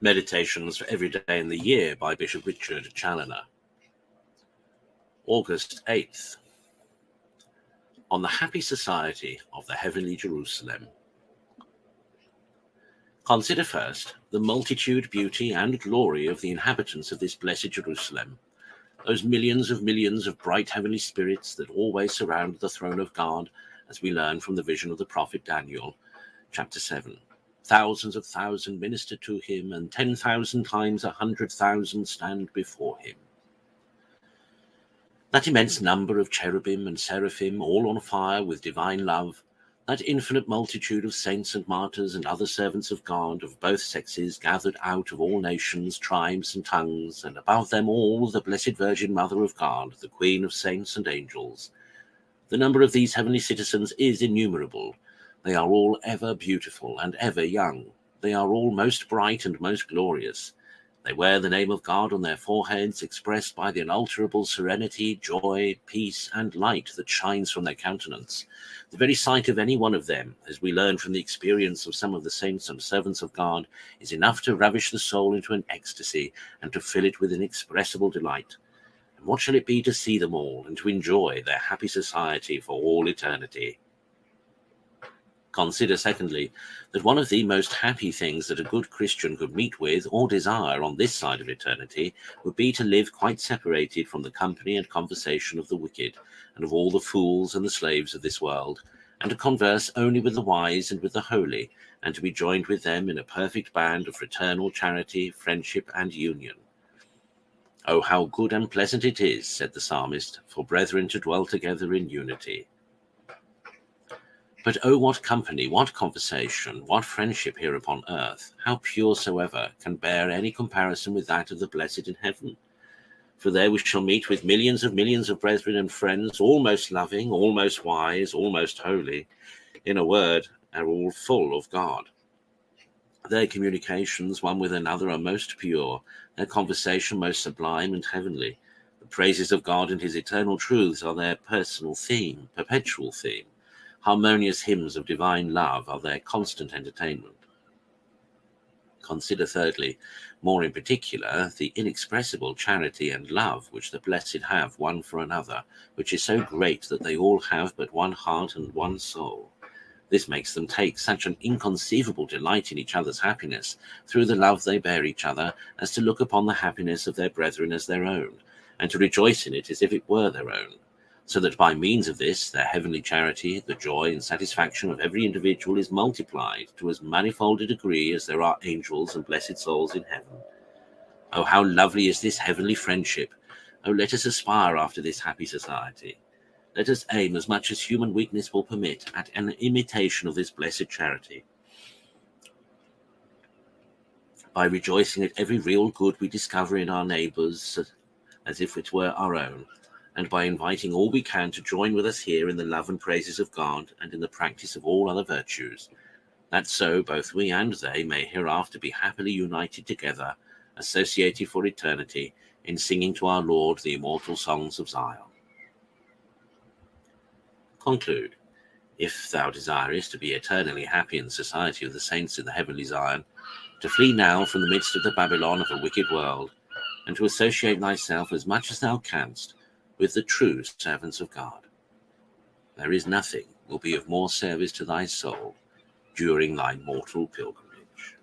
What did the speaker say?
Meditations for Every Day in the Year by Bishop Richard Challoner. August 8th. On the happy society of the heavenly Jerusalem. Consider first the multitude, beauty, and glory of the inhabitants of this blessed Jerusalem, those millions of bright heavenly spirits that always surround the throne of God, as we learn from the vision of the prophet Daniel, chapter 7. Thousands of thousands minister to him, and 10,000 times 100,000 stand before him. That immense number of cherubim and seraphim, all on fire with divine love, that infinite multitude of saints and martyrs and other servants of God of both sexes, gathered out of all nations, tribes, and tongues, and above them all the Blessed Virgin Mother of God, the Queen of saints and angels. The number of these heavenly citizens is innumerable. They are all ever beautiful and ever young. They are all most bright and most glorious. They wear the name of God on their foreheads, expressed by the unalterable serenity, joy, peace, and light that shines from their countenance. The very sight of any one of them, as we learn from the experience of some of the saints and servants of God, is enough to ravish the soul into an ecstasy and to fill it with inexpressible delight. And what shall it be to see them all and to enjoy their happy society for all eternity? Consider, secondly, that one of the most happy things that a good Christian could meet with or desire on this side of eternity would be to live quite separated from the company and conversation of the wicked and of all the fools and the slaves of this world, and to converse only with the wise and with the holy, and to be joined with them in a perfect band of fraternal charity, friendship, and union. Oh, how good and pleasant it is, said the psalmist, for brethren to dwell together in unity. But oh, what company, what conversation, what friendship here upon earth, how pure soever, can bear any comparison with that of the blessed in heaven? For there we shall meet with millions of brethren and friends, almost loving, almost wise, almost holy. In a word, are all full of God. Their communications one with another are most pure, their conversation most sublime and heavenly. The praises of God and his eternal truths are their personal theme, perpetual theme. Harmonious hymns of divine love are their constant entertainment. Consider, thirdly, more in particular, the inexpressible charity and love which the blessed have one for another, which is so great that they all have but one heart and one soul. This makes them take such an inconceivable delight in each other's happiness, through the love they bear each other, as to look upon the happiness of their brethren as their own, and to rejoice in it as if it were their own. So that by means of this, their heavenly charity, the joy and satisfaction of every individual is multiplied to as manifold a degree as there are angels and blessed souls in heaven. Oh, how lovely is this heavenly friendship! Oh, let us aspire after this happy society. Let us aim, as much as human weakness will permit, at an imitation of this blessed charity. By rejoicing at every real good we discover in our neighbours, as if it were our own, and by inviting all we can to join with us here in the love and praises of God and in the practice of all other virtues, that so both we and they may hereafter be happily united together, associated for eternity, in singing to our Lord the immortal songs of Zion. Conclude. If thou desirest to be eternally happy in the society of the saints in the heavenly Zion, to flee now from the midst of the Babylon of a wicked world, and to associate thyself as much as thou canst with the true servants of God. There is nothing will be of more service to thy soul during thy mortal pilgrimage.